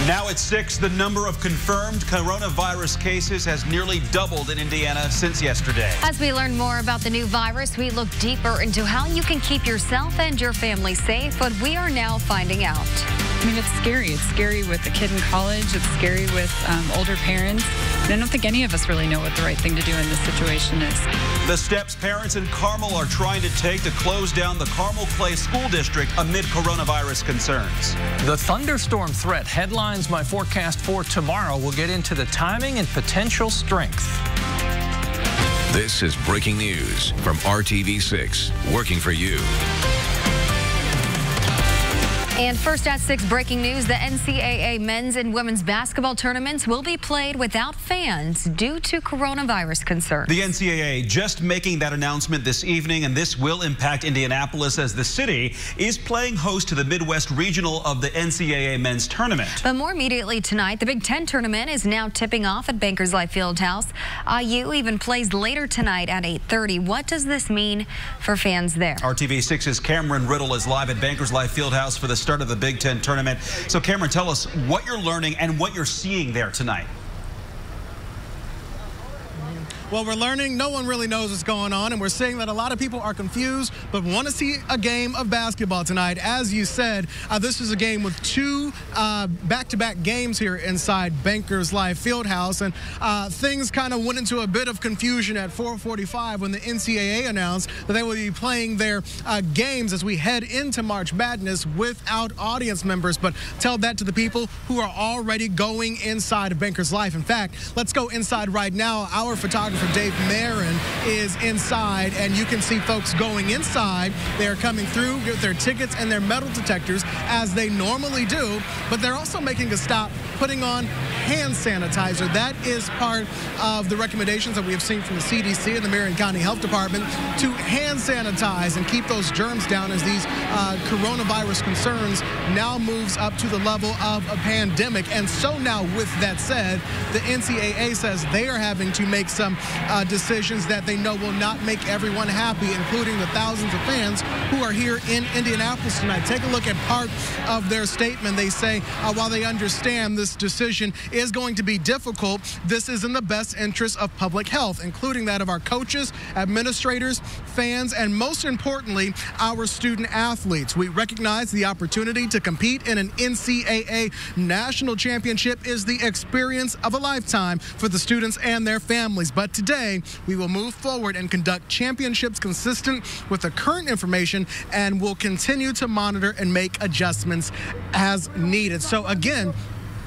Now at 6, the number of confirmed coronavirus cases has nearly doubled in Indiana since yesterday. As we learn more about the new virus, we look deeper into how you can keep yourself and your family safe, but we are now finding out. I mean, it's scary. It's scary with a kid in college. It's scary with older parents. And I don't think any of us really know what the right thing to do in this situation is. The steps parents in Carmel are trying to take to close down the Carmel Clay School District amid coronavirus concerns. The thunderstorm threat headlines my forecast for tomorrow. We'll get into the timing and potential strength. This is breaking news from RTV6, working for you. And first at 6, breaking news, the NCAA men's and women's basketball tournaments will be played without fans due to coronavirus concerns. The NCAA just making that announcement this evening, and this will impact Indianapolis as the city is playing host to the Midwest Regional of the NCAA men's tournament. But more immediately tonight, the Big Ten tournament is now tipping off at Bankers Life Fieldhouse. IU even plays later tonight at 8:30. What does this mean for fans there? RTV6's Cameron Riddle is live at Bankers Life Fieldhouse for the start of the Big Ten tournament. So Cameron, tell us what you're learning and what you're seeing there tonight. Well, we're learning no one really knows what's going on, and we're seeing that a lot of people are confused but want to see a game of basketball tonight. As you said, this is a game with two back-to-back games here inside Bankers Life Fieldhouse, and things kind of went into a bit of confusion at 4:45 when the NCAA announced that they will be playing their games as we head into March Madness without audience members. But tell that to the people who are already going inside of Bankers Life. In fact, let's go inside right now. Our photographer Dave Marin is inside, and you can see folks going inside. They're coming through with their tickets and their metal detectors as they normally do, but they're also making a stop putting on hand sanitizer. That is part of the recommendations that we have seen from the CDC and the Marion County Health Department to hand sanitize and keep those germs down as these coronavirus concerns now moves up to the level of a pandemic. And so now, with that said, the NCAA says they are having to make some decisions that they know will not make everyone happy, including the thousands of fans who are here in Indianapolis tonight. Take a look at part of their statement. They say, while they understand this decision is going to be difficult, this is in the best interest of public health, including that of our coaches, administrators, fans, and most importantly, our student athletes. We recognize the opportunity to compete in an NCAA national championship is the experience of a lifetime for the students and their families. But today, we will move forward and conduct championships consistent with the current information, and will continue to monitor and make adjustments as needed. So again,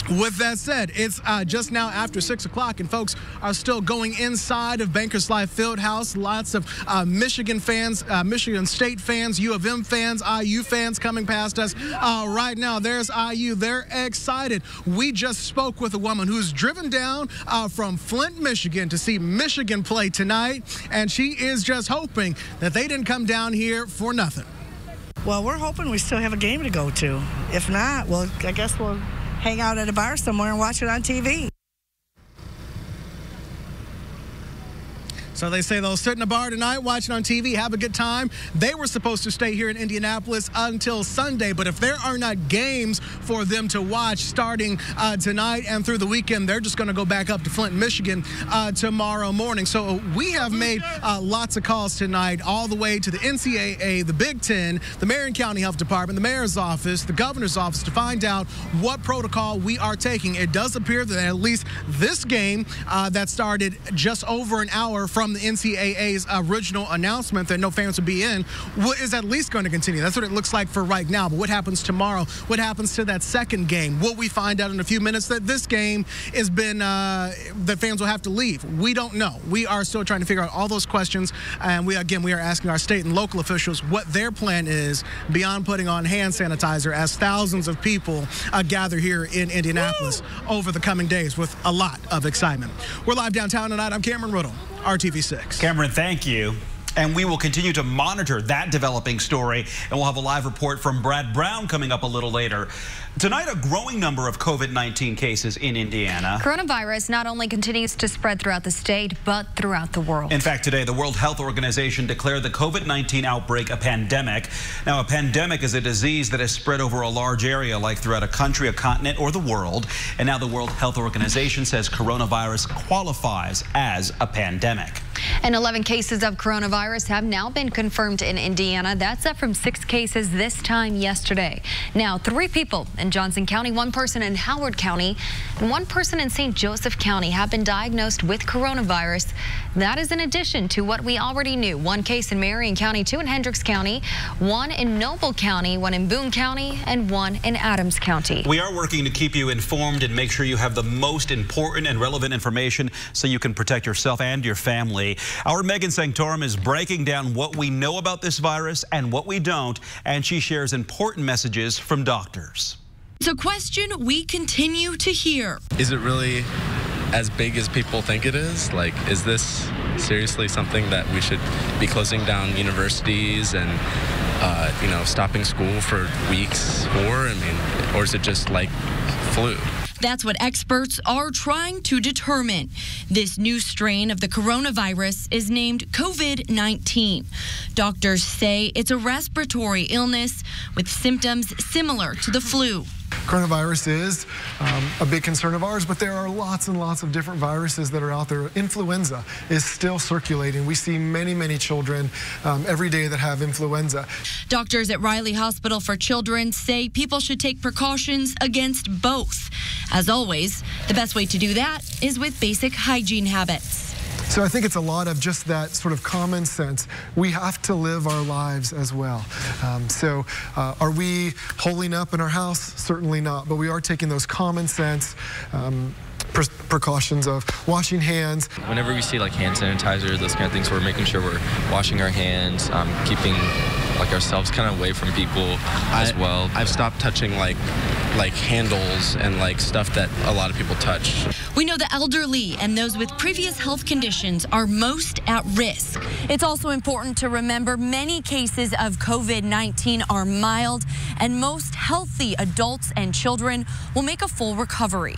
with that said, it's just now after 6 o'clock, and folks are still going inside of Bankers Life Fieldhouse. Lots of Michigan fans, Michigan State fans, U of M fans, IU fans coming past us right now. There's IU. They're excited. We just spoke with a woman who's driven down from Flint, Michigan to see Michigan play tonight, and she is just hoping that they didn't come down here for nothing. Well, we're hoping we still have a game to go to. If not, well, I guess we'll hang out at a bar somewhere and watch it on TV. So they say they'll sit in a bar tonight, watch it on TV, have a good time. They were supposed to stay here in Indianapolis until Sunday, but if there are not games for them to watch starting tonight and through the weekend, they're just going to go back up to Flint, Michigan tomorrow morning. So we have made lots of calls tonight, all the way to the NCAA, the Big Ten, the Marion County Health Department, the mayor's office, the governor's office, to find out what protocol we are taking. It does appear that at least this game that started just over an hour from the NCAA's original announcement that no fans would be in is at least going to continue. That's what it looks like for right now. But what happens tomorrow? What happens to that second game? Will we find out in a few minutes that this game has been, that fans will have to leave? We don't know. We are still trying to figure out all those questions. And we are asking our state and local officials what their plan is beyond putting on hand sanitizer as thousands of people gather here in Indianapolis over the coming days with a lot of excitement. We're live downtown tonight. I'm Cameron Riddle, RTV6. Cameron, thank you. And we will continue to monitor that developing story, and we'll have a live report from Brad Brown coming up a little later. Tonight, a growing number of COVID-19 cases in Indiana. Coronavirus not only continues to spread throughout the state, but throughout the world. In fact, today, the World Health Organization declared the COVID-19 outbreak a pandemic. Now, a pandemic is a disease that has spread over a large area, like throughout a country, a continent, or the world. And now the World Health Organization says coronavirus qualifies as a pandemic. And 11 cases of coronavirus have now been confirmed in Indiana. That's up from 6 cases this time yesterday. Now, 3 people in Johnson County, 1 person in Howard County, and 1 person in St. Joseph County have been diagnosed with coronavirus. That is in addition to what we already knew. 1 case in Marion County, 2 in Hendricks County, 1 in Noble County, 1 in Boone County, and 1 in Adams County. We are working to keep you informed and make sure you have the most important and relevant information so you can protect yourself and your family. Our Megan Sanctorum is breaking down what we know about this virus and what we don't, and she shares important messages from doctors. It's a question we continue to hear. Is it really as big as people think it is? Like, is this seriously something that we should be closing down universities and, stopping school for weeks for? Or is it just like flu? That's what experts are trying to determine. This new strain of the coronavirus is named COVID-19. Doctors say it's a respiratory illness with symptoms similar to the flu. Coronavirus is a big concern of ours, but there are lots and lots of different viruses that are out there. Influenza is still circulating. We see many, many children every day that have influenza. Doctors at Riley Hospital for Children say people should take precautions against both. As always, the best way to do that is with basic hygiene habits. So I think it's a lot of just that sort of common sense. We have to live our lives as well. Are we holing up in our house? Certainly not. But we are taking those common sense precautions of washing hands. Whenever we see like hand sanitizer, those kind of things, we're making sure we're washing our hands, keeping like ourselves kind of away from people as well. I've stopped touching like handles and like stuff that a lot of people touch. We know the elderly and those with previous health conditions are most at risk. It's also important to remember many cases of COVID-19 are mild, and most healthy adults and children will make a full recovery.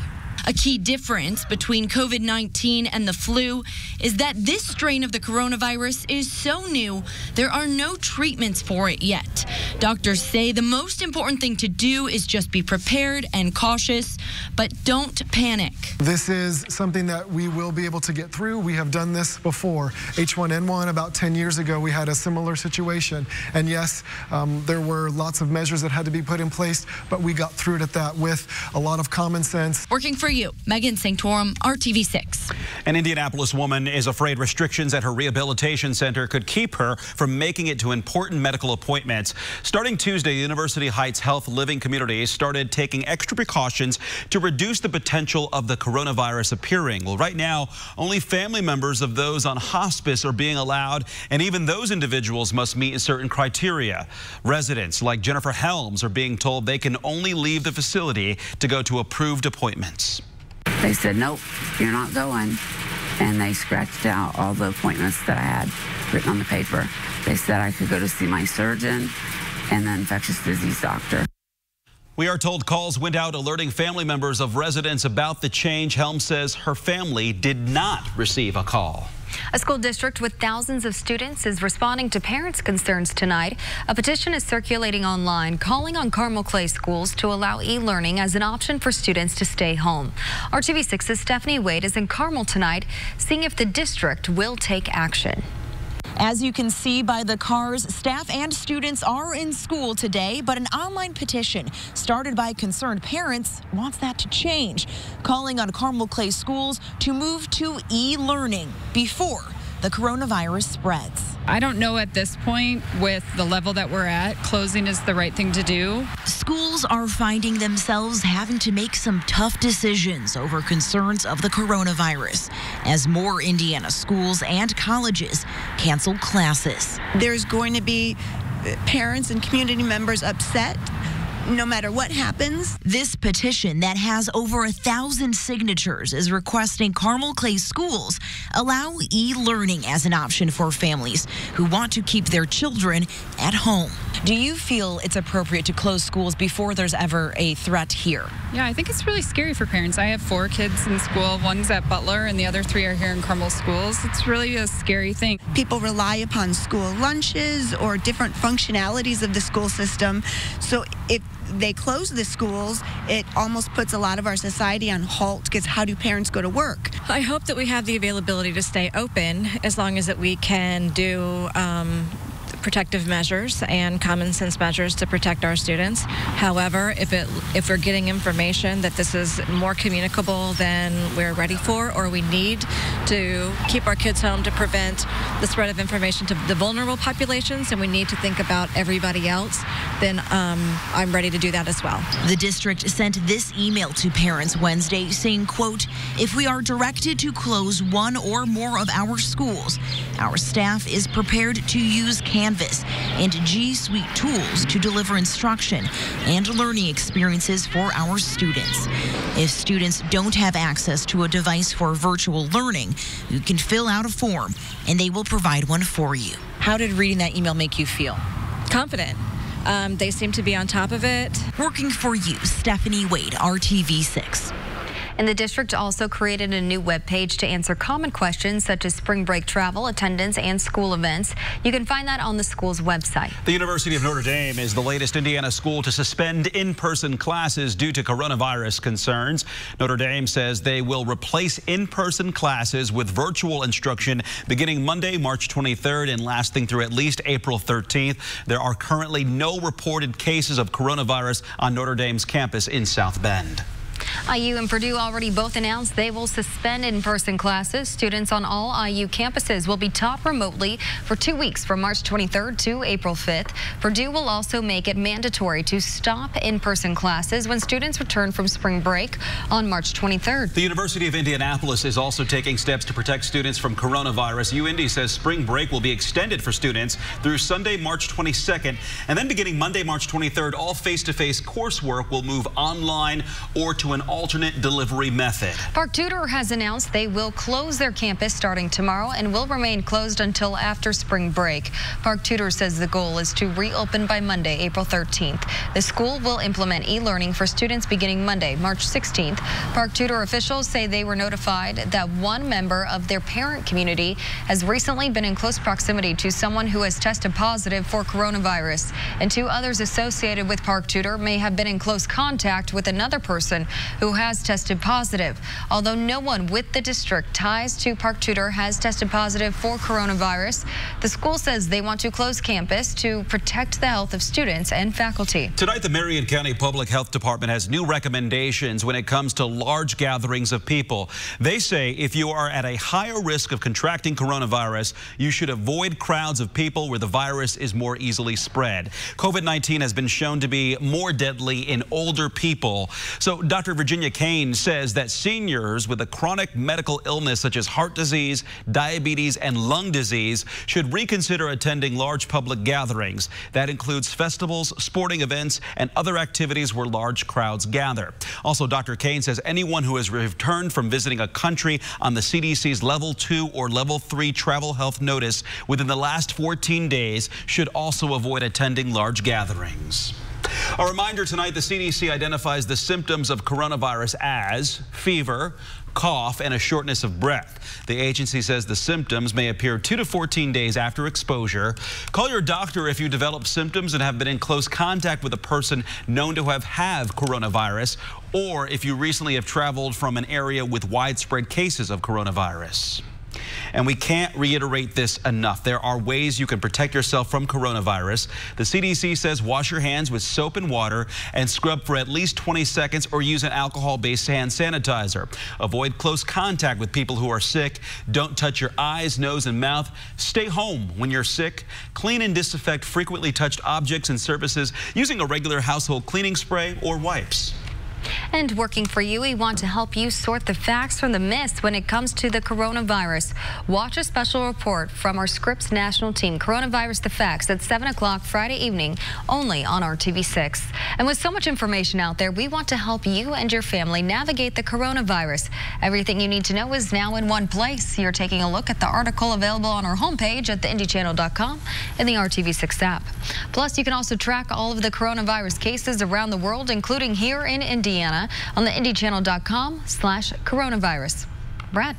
A key difference between COVID-19 and the flu is that this strain of the coronavirus is so new, there are no treatments for it yet. Doctors say the most important thing to do is just be prepared and cautious, but don't panic. This is something that we will be able to get through. We have done this before. H1N1, about 10 years ago, we had a similar situation. And yes, there were lots of measures that had to be put in place, but we got through it at that with a lot of common sense. Working for you, Megan Sanctorum, RTV6. An Indianapolis woman is afraid restrictions at her rehabilitation center could keep her from making it to important medical appointments. Starting Tuesday, University Heights Health Living Communities started taking extra precautions to reduce the potential of the coronavirus appearing. Well, right now, only family members of those on hospice are being allowed, and even those individuals must meet certain criteria. Residents like Jennifer Helms are being told they can only leave the facility to go to approved appointments. They said, nope, you're not going. And they scratched out all the appointments that I had written on the paper. They said I could go to see my surgeon and the infectious disease doctor. We are told calls went out alerting family members of residents about the change. Helms says her family did not receive a call. A school district with thousands of students is responding to parents' concerns tonight. A petition is circulating online calling on Carmel Clay schools to allow e-learning as an option for students to stay home. RTV6's Stephanie Wade is in Carmel tonight, seeing if the district will take action. As you can see by the cars, staff and students are in school today, but an online petition started by concerned parents wants that to change, calling on Carmel Clay schools to move to e-learning before the coronavirus spreads. I don't know at this point, with the level that we're at, closing is the right thing to do. Schools are finding themselves having to make some tough decisions over concerns of the coronavirus as more Indiana schools and colleges cancel classes. There's going to be parents and community members upset no matter what happens. This petition that has over 1,000 signatures is requesting Carmel Clay schools allow e-learning as an option for families who want to keep their children at home. Do you feel it's appropriate to close schools before there's ever a threat here? Yeah, I think it's really scary for parents. I have 4 kids in school. One's at Butler and the other 3 are here in Carmel schools. It's really a scary thing. People rely upon school lunches or different functionalities of the school system. So if they close the schools, it almost puts a lot of our society on halt, because how do parents go to work? I hope that we have the availability to stay open as long as that we can do protective measures and common sense measures to protect our students. However, if we're getting information that this is more communicable than we're ready for, or we need to keep our kids home to prevent the spread of information to the vulnerable populations, and we need to think about everybody else, then I'm ready to do that as well. The district sent this email to parents Wednesday saying, quote, "If we are directed to close one or more of our schools, our staff is prepared to use Canvas and G Suite tools to deliver instruction and learning experiences for our students. If students don't have access to a device for virtual learning, you can fill out a form and they will provide one for you." How did reading that email make you feel? Confident. They seem to be on top of it. Working for you, Stephanie Wade, RTV6. And the district also created a new webpage to answer common questions such as spring break travel, attendance, and school events. You can find that on the school's website. The University of Notre Dame is the latest Indiana school to suspend in-person classes due to coronavirus concerns. Notre Dame says they will replace in-person classes with virtual instruction beginning Monday, March 23rd and lasting through at least April 13th. There are currently no reported cases of coronavirus on Notre Dame's campus in South Bend. IU and Purdue already both announced they will suspend in-person classes. Students on all IU campuses will be taught remotely for 2 weeks from March 23rd to April 5th. Purdue will also make it mandatory to stop in-person classes when students return from spring break on March 23rd. The University of Indianapolis is also taking steps to protect students from coronavirus. UIndy says spring break will be extended for students through Sunday, March 22nd. And then beginning Monday, March 23rd, all face-to-face coursework will move online or to an alternate delivery method. Park Tudor has announced they will close their campus starting tomorrow and will remain closed until after spring break. Park Tudor says the goal is to reopen by Monday, April 13th. The school will implement e-learning for students beginning Monday, March 16th. Park Tudor officials say they were notified that one member of their parent community has recently been in close proximity to someone who has tested positive for coronavirus, and 2 others associated with Park Tudor may have been in close contact with another person who has tested positive. Although no one with the district ties to Park Tudor has tested positive for coronavirus, the school says they want to close campus to protect the health of students and faculty. Tonight, the Marion County Public Health Department has new recommendations when it comes to large gatherings of people. They say if you are at a higher risk of contracting coronavirus, you should avoid crowds of people where the virus is more easily spread. COVID-19 has been shown to be more deadly in older people. So Dr. Virginia Kane says that seniors with a chronic medical illness such as heart disease, diabetes, and lung disease should reconsider attending large public gatherings. That includes festivals, sporting events, and other activities where large crowds gather. Also, Dr. Kane says anyone who has returned from visiting a country on the CDC's Level 2 or Level 3 travel health notice within the last 14 days should also avoid attending large gatherings. A reminder tonight, the CDC identifies the symptoms of coronavirus as fever, cough, and a shortness of breath. The agency says the symptoms may appear 2 to 14 days after exposure. Call your doctor if you develop symptoms and have been in close contact with a person known to have coronavirus, or if you recently have traveled from an area with widespread cases of coronavirus. And we can't reiterate this enough. There are ways you can protect yourself from coronavirus. The CDC says wash your hands with soap and water and scrub for at least 20 seconds or use an alcohol-based hand sanitizer. Avoid close contact with people who are sick. Don't touch your eyes, nose, and mouth. Stay home when you're sick. Clean and disinfect frequently touched objects and surfaces using a regular household cleaning spray or wipes. And working for you, we want to help you sort the facts from the myths when it comes to the coronavirus. Watch a special report from our Scripps national team, Coronavirus the Facts, at 7 o'clock Friday evening, only on RTV6. And with so much information out there, we want to help you and your family navigate the coronavirus. Everything you need to know is now in one place. You're taking a look at the article available on our homepage at theindychannel.com and the RTV6 app. Plus, you can also track all of the coronavirus cases around the world, including here in Indiana, on the indychannel.com/coronavirus. Brad.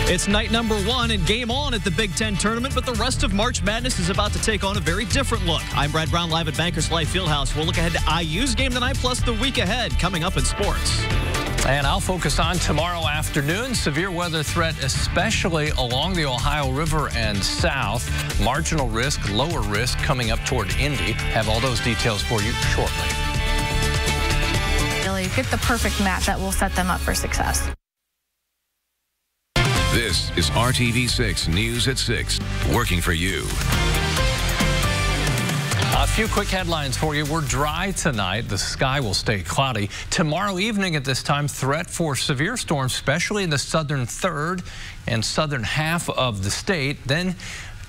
It's night number 1 and game on at the Big Ten tournament, but the rest of March Madness is about to take on a very different look. I'm Brad Brown, live at Bankers Life Fieldhouse. We'll look ahead to IU's game tonight, plus the week ahead coming up in sports. And I'll focus on tomorrow afternoon. Severe weather threat, especially along the Ohio River and south. Marginal risk, lower risk coming up toward Indy. Have all those details for you shortly. Really get the perfect match that will set them up for success. This is RTV6 News at 6, working for you. A few quick headlines for you. We're dry tonight. The sky will stay cloudy. Tomorrow evening at this time, threat for severe storms, especially in the southern third and southern half of the state. Then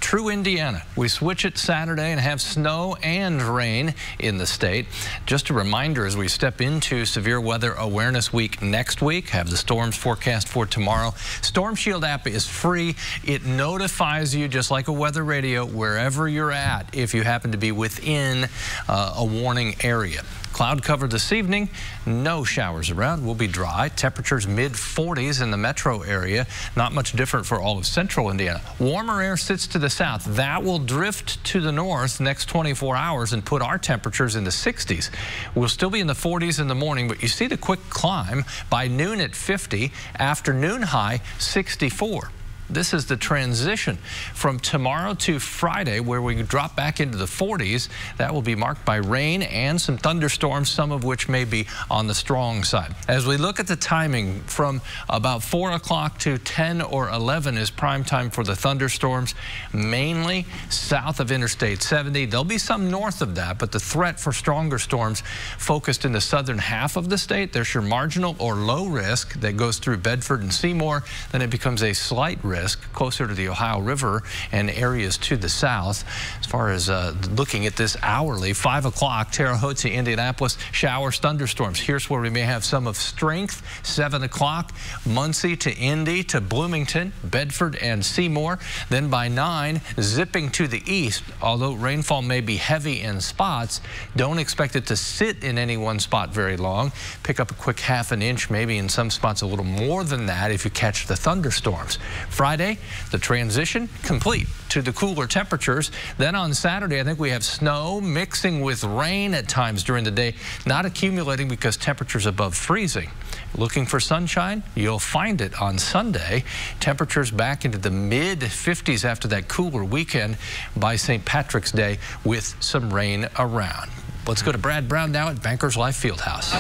true Indiana. We switch it Saturday and have snow and rain in the state. Just a reminder as we step into Severe Weather Awareness Week next week, have the storms forecast for tomorrow. Storm Shield app is free. It notifies you, just like a weather radio, wherever you're at if you happen to be within a warning area. Cloud cover this evening, no showers around. We'll be dry. Temperatures mid-40s in the metro area. Not much different for all of central Indiana. Warmer air sits to the south. That will drift to the north next 24 hours and put our temperatures in the 60s. We'll still be in the 40s in the morning, but you see the quick climb by noon at 50, afternoon high 64. This is the transition from tomorrow to Friday, where we drop back into the 40s. That will be marked by rain and some thunderstorms, some of which may be on the strong side. As we look at the timing, from about 4 o'clock to 10 or 11 is prime time for the thunderstorms, mainly south of Interstate 70. There'll be some north of that, but the threat for stronger storms focused in the southern half of the state. There's your marginal or low risk that goes through Bedford and Seymour. Then it becomes a slight risk closer to the Ohio River and areas to the south. As far as looking at this hourly, 5 o'clock, Terre Haute, Indianapolis, showers, thunderstorms. Here's where we may have some of strength. 7 o'clock, Muncie to Indy to Bloomington, Bedford and Seymour. Then by 9, zipping to the east. Although rainfall may be heavy in spots, don't expect it to sit in any one spot very long. Pick up a quick ½ an inch, maybe in some spots a little more than that if you catch the thunderstorms. Friday, the transition complete to the cooler temperatures. Then on Saturday, I think we have snow mixing with rain at times during the day, not accumulating because temperatures above freezing. Looking for sunshine? You'll find it on Sunday. Temperatures back into the mid-50s after that cooler weekend by St. Patrick's Day with some rain around. Let's go to Brad Brown now at Bankers Life Fieldhouse.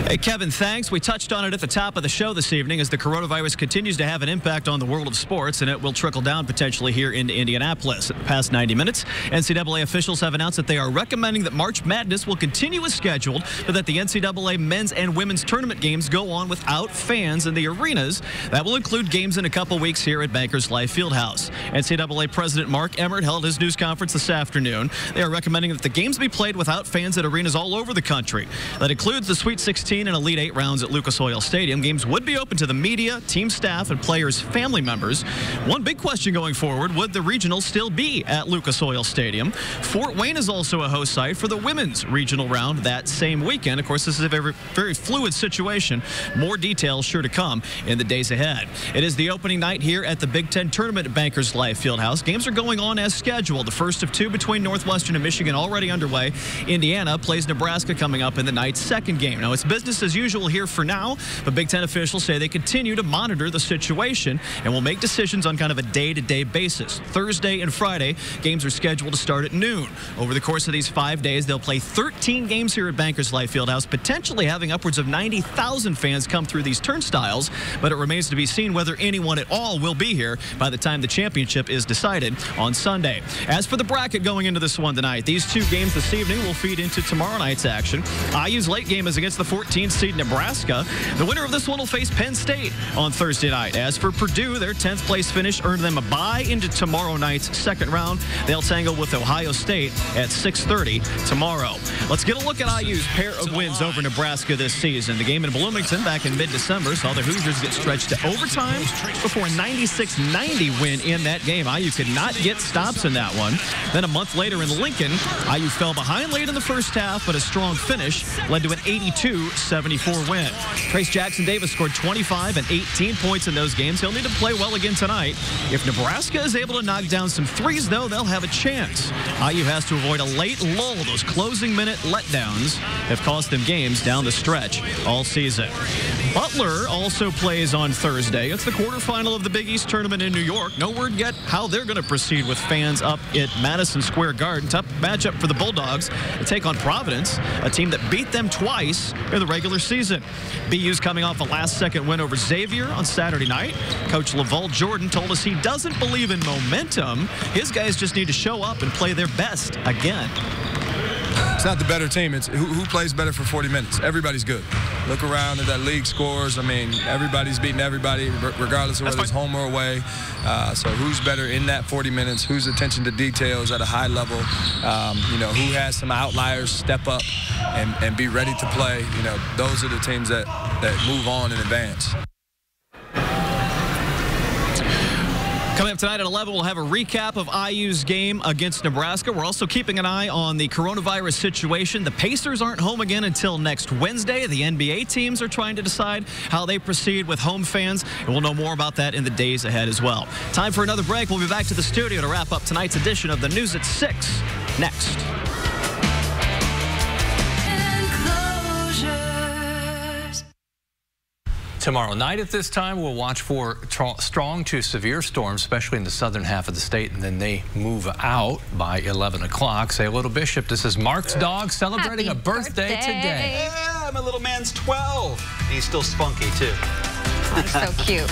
Hey, Kevin, thanks. We touched on it at the top of the show this evening as the coronavirus continues to have an impact on the world of sports, and it will trickle down potentially here into Indianapolis. In the past 90 minutes, NCAA officials have announced that they are recommending that March Madness will continue as scheduled, but that the NCAA men's and women's tournament games go on without fans in the arenas. That will include games in a couple weeks here at Bankers Life Fieldhouse. NCAA President Mark Emmert held his news conference this afternoon. They are recommending that the games be played without fans at arenas all over the country. That includes the Sweet 16 and Elite 8 rounds at Lucas Oil Stadium. Games would be open to the media, team staff, and players' family members. One big question going forward, would the regionals still be at Lucas Oil Stadium? Fort Wayne is also a host site for the women's regional round that same weekend. Of course, this is a very fluid situation. More details sure to come in the days ahead. It is the opening night here at the Big Ten tournament at Bankers Life Fieldhouse. Games are going on as scheduled. The first of 2 between Northwestern and Michigan already underway. Indiana plays Nebraska coming up in the night's second game. Now, it's business business as usual here for now, but Big Ten officials say they continue to monitor the situation and will make decisions on kind of a day-to-day basis. Thursday and Friday, games are scheduled to start at noon. Over the course of these 5 days, they'll play 13 games here at Bankers Life Fieldhouse, potentially having upwards of 90,000 fans come through these turnstiles, but it remains to be seen whether anyone at all will be here by the time the championship is decided on Sunday. As for the bracket going into this one tonight, these two games this evening will feed into tomorrow night's action. IU's late game is against the 14th seed Nebraska. The winner of this one will face Penn State on Thursday night. As for Purdue, their 10th place finish earned them a bye into tomorrow night's second round. They'll tangle with Ohio State at 6:30 tomorrow. Let's get a look at IU's pair of wins over Nebraska this season. The game in Bloomington back in mid-December saw the Hoosiers get stretched to overtime before a 96-90 win in that game. IU could not get stops in that one. Then a month later in Lincoln, IU fell behind late in the first half, but a strong finish led to an 82-74 win. Trace Jackson-Davis scored 25 and 18 points in those games. He'll need to play well again tonight. If Nebraska is able to knock down some threes, though, they'll have a chance. IU has to avoid a late lull. Those closing minute letdowns have cost them games down the stretch all season. Butler also plays on Thursday. It's the quarterfinal of the Big East tournament in New York. No word yet how they're going to proceed with fans up at Madison Square Garden. Tough matchup for the Bulldogs to take on Providence, a team that beat them twice in the regular season. BU's coming off a last-second win over Xavier on Saturday night. Coach LaValle Jordan told us he doesn't believe in momentum. His guys just need to show up and play their best again. It's not the better team. It's who plays better for 40 minutes. Everybody's good. Look around at that league scores. I mean, everybody's beating everybody, regardless of whether it's home or away. So who's better in that 40 minutes? Whose attention to details at a high level? Who has some outliers step up and be ready to play? Those are the teams that move on in advance. Coming up tonight at 11, we'll have a recap of IU's game against Nebraska. We're also keeping an eye on the coronavirus situation. The Pacers aren't home again until next Wednesday. The NBA teams are trying to decide how they proceed with home fans, and we'll know more about that in the days ahead as well. Time for another break. We'll be back to the studio to wrap up tonight's edition of the News at 6 next. Tomorrow night at this time, we'll watch for strong to severe storms, especially in the southern half of the state, and then they move out by 11 o'clock. Say hello to Bishop. This is Mark's dog celebrating a birthday today. Yeah, my little man's 12. He's still spunky, too. Oh, he's so cute.